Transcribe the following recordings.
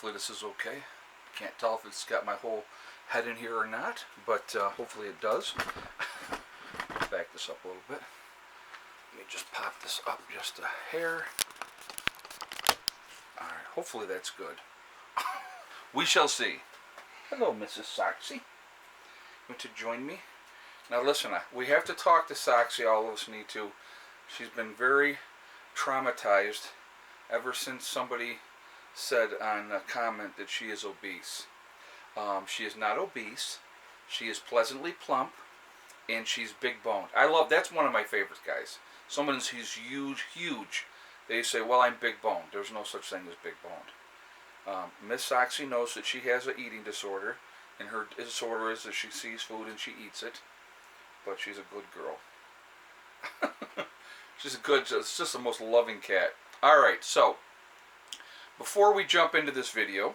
hopefully this is okay. Can't tell if it's got my whole head in here or not, but hopefully it does. Back this up a little bit. Let me just pop this up just a hair. Alright, hopefully that's good. We shall see. Hello, Mrs. Soxy. Want to join me? Now listen, we have to talk to Soxy, all of us need to. She's been very traumatized ever since somebody said on a comment that she is obese. She is not obese. She is pleasantly plump, and she's big boned. That's one of my favorites, guys. Someone who's huge. They say, well, I'm big boned. There's no such thing as big boned. Miss Soxy knows that she has an eating disorder, and her disorder is that she sees food and she eats it. But she's a good girl. It's just the most loving cat. Alright, so, before we jump into this video,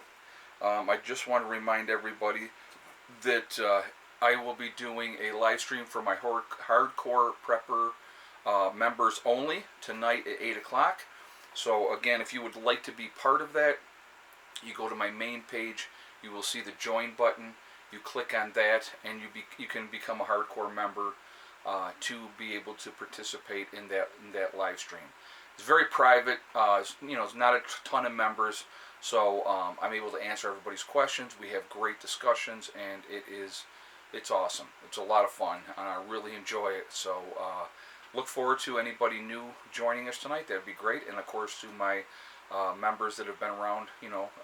I just want to remind everybody that I will be doing a live stream for my hardcore prepper members only tonight at 8 o'clock. So again, if you would like to be part of that, you go to my main page, you will see the join button, you click on that, and you can become a hardcore member to be able to participate in that live stream. It's very private. It's not a ton of members, so I'm able to answer everybody's questions. We have great discussions, and it's awesome. It's a lot of fun, and I really enjoy it. So look forward to anybody new joining us tonight. That'd be great. And of course, to my members that have been around,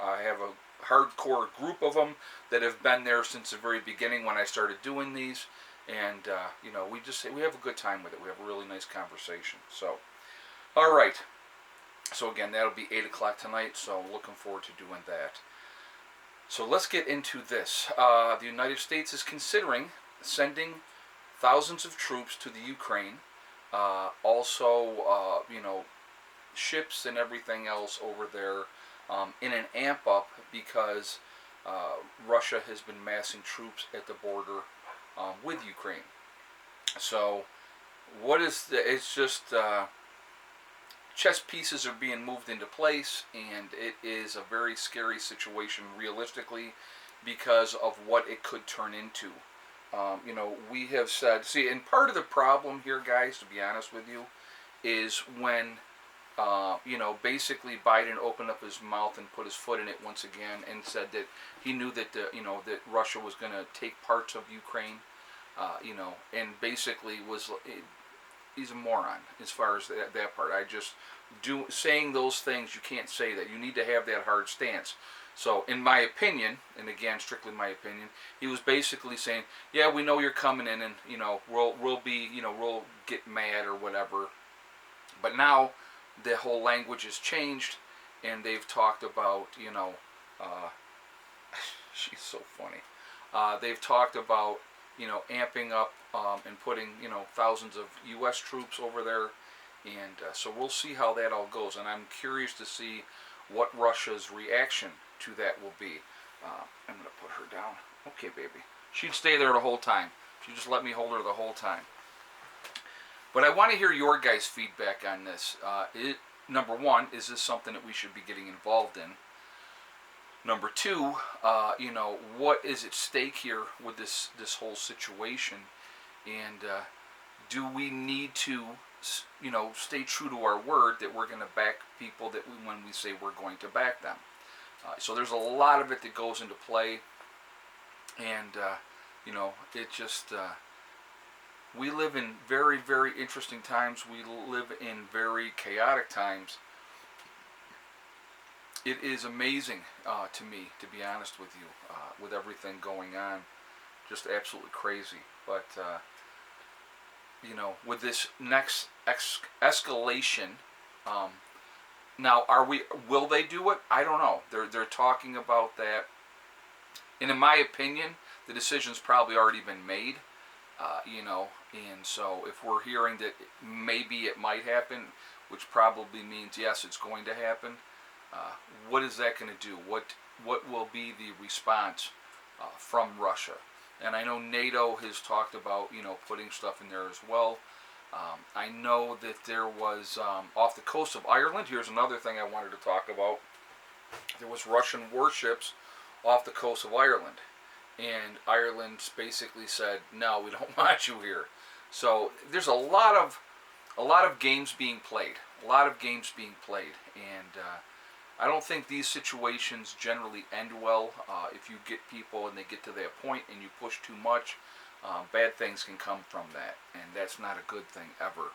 I have a hardcore group of them that have been there since the very beginning when I started doing these, and we have a good time with it. We have a really nice conversation. So, all right. So again, that'll be 8 o'clock tonight. So looking forward to doing that. So let's get into this. The United States is considering sending thousands of troops to the Ukraine. Also, ships and everything else over there in an amp up because Russia has been massing troops at the border with Ukraine. So it's just chess pieces are being moved into place, and it is a very scary situation realistically because of what it could turn into. We have said, and part of the problem here, guys, to be honest with you, is when basically Biden opened up his mouth and put his foot in it once again and said that he knew that that Russia was going to take parts of Ukraine, and basically he's a moron as far as that part. Saying those things, you can't say that. You need to have that hard stance. So, in my opinion, and again, strictly my opinion, he was basically saying, yeah, we know you're coming in, and we'll get mad or whatever. But now the whole language has changed, and they've talked about, she's so funny. They've talked about, amping up and putting, thousands of U.S. troops over there, and so we'll see how that all goes. And I'm curious to see what Russia's reaction to that will be. I'm going to put her down. Okay, baby. She'd stay there the whole time. She just let me hold her the whole time. But I want to hear your guys' feedback on this. Number one, is this something that we should be getting involved in? Number two, what is at stake here with this whole situation? And do we need to, stay true to our word that we're going to back people when we say we're going to back them? So there's a lot of it that goes into play, and it just we live in very, very interesting times. We live in very chaotic times. It is amazing to me, to be honest with you, with everything going on, just absolutely crazy. But with this next escalation. Now, will they do it? I don't know. They're talking about that. And in my opinion, the decision's probably already been made, and so if we're hearing that maybe it might happen, which probably means yes, it's going to happen, what is that going to do? What will be the response from Russia? And I know NATO has talked about, putting stuff in there as well. I know that there was, off the coast of Ireland, here's another thing I wanted to talk about. there was Russian warships off the coast of Ireland, and Ireland basically said, "No, we don't want you here." So there's a lot of games being played, a lot of games being played, and I don't think these situations generally end well. If you get people and they get to that point and you push too much, bad things can come from that, and that's not a good thing ever.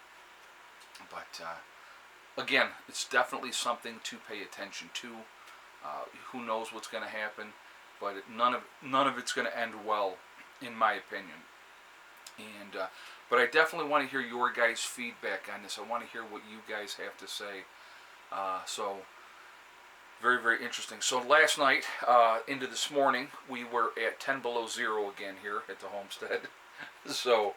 But again, it's definitely something to pay attention to. Who knows what's going to happen, but none of it's going to end well, in my opinion. And but I definitely want to hear your guys' feedback on this. I want to hear what you guys have to say. So very, very interesting. So last night into this morning, we were at 10 below zero again here at the homestead. So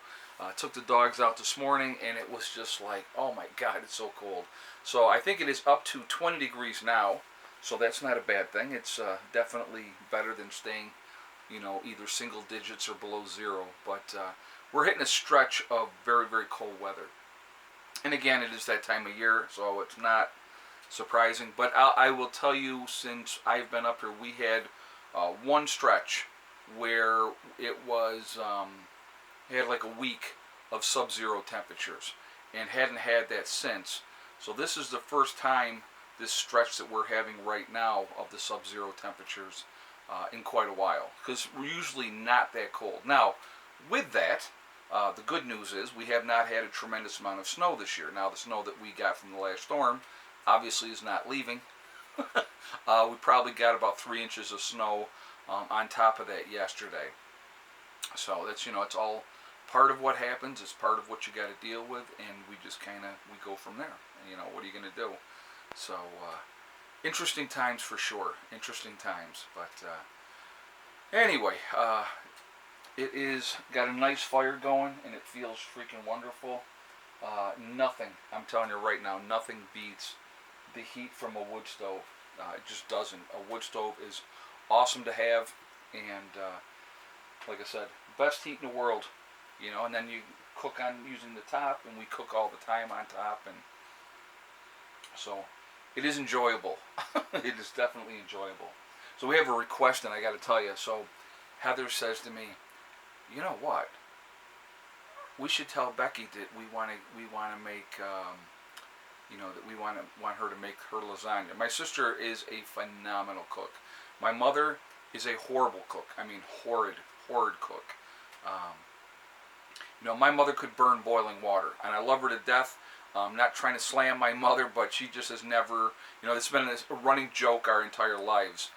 took the dogs out this morning, and it was just like, oh my God, it's so cold. So I think it is up to 20 degrees now. So that's not a bad thing. It's definitely better than staying, either single digits or below zero. But we're hitting a stretch of very, very cold weather. And again, it is that time of year, so it's not surprising. But I will tell you, since I've been up here, we had one stretch where it was had like a week of sub-zero temperatures, and hadn't had that since. So this is the first time, this stretch that we're having right now of the sub-zero temperatures in quite a while, because we're usually not that cold. Now, with that, the good news is we have not had a tremendous amount of snow this year. Now, the snow that we got from the last storm obviously is not leaving. We probably got about 3 inches of snow on top of that yesterday. So that's, it's all part of what happens. It's part of what you got to deal with, and we just we go from there. And, what are you going to do? So interesting times for sure. Interesting times. But anyway, it is got a nice fire going, and it feels freaking wonderful. Nothing, I'm telling you right now, nothing beats the heat from a wood stove. It just doesn't. A wood stove is awesome to have, and like I said, best heat in the world. And then you cook on using the top, and we cook all the time on top, and so it is enjoyable. It is definitely enjoyable. So we have a request, and I got to tell you. So Heather says to me, "You know what? We should tell Becky that we want to make, that we want her to make her lasagna." My sister is a phenomenal cook. My mother is a horrible cook. I mean, horrid cook. My mother could burn boiling water, and I love her to death. I'm not trying to slam my mother, but she just has never, it's been a running joke our entire lives.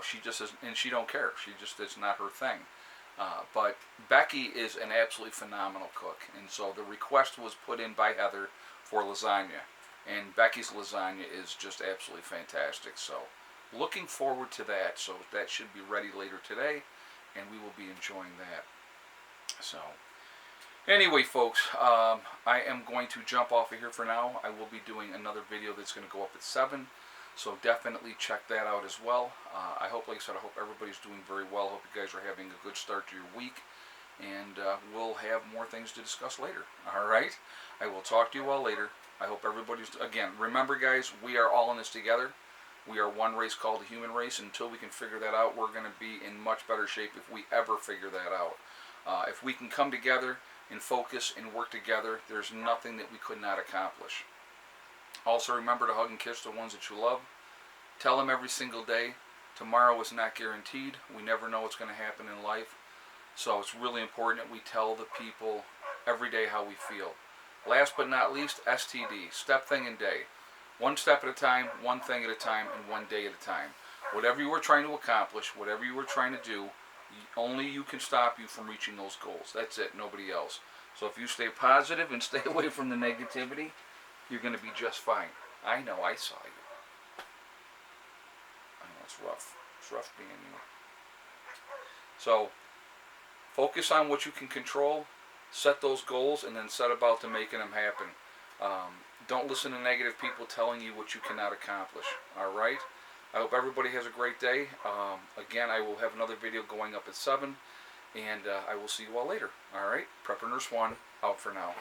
She just is, and she don't care. It's not her thing. But Becky is an absolutely phenomenal cook, and so the request was put in by Heather for lasagna, and Becky's lasagna is just absolutely fantastic. So looking forward to that. So that should be ready later today, and we will be enjoying that. So anyway, folks, I am going to jump off of here for now. I will be doing another video that's going to go up at 7. So definitely check that out as well. I hope, like I said, I hope everybody's doing very well. Hope you guys are having a good start to your week. And we'll have more things to discuss later. All right? I will talk to you all later. I hope everybody's... Again, remember, guys, we are all in this together. We are one race called the human race. Until we can figure that out, we're going to be in much better shape if we ever figure that out. If we can come together and focus and work together, there's nothing that we could not accomplish. Also, remember to hug and kiss the ones that you love. Tell them every single day, tomorrow is not guaranteed. We never know what's going to happen in life. So it's really important that we tell the people every day how we feel. Last but not least, STD, step, thing, and day. One step at a time, one thing at a time, and one day at a time. Whatever you were trying to accomplish, whatever you were trying to do, only you can stop you from reaching those goals. That's it, nobody else. So if you stay positive and stay away from the negativity, you're going to be just fine. I know, I saw you. I know, it's rough. It's rough being you. So, focus on what you can control, set those goals, and then set about to making them happen. Don't listen to negative people telling you what you cannot accomplish. Alright? I hope everybody has a great day. Again, I will have another video going up at 7, and I will see you all later. Alright? Prepper Nurse 1, out for now.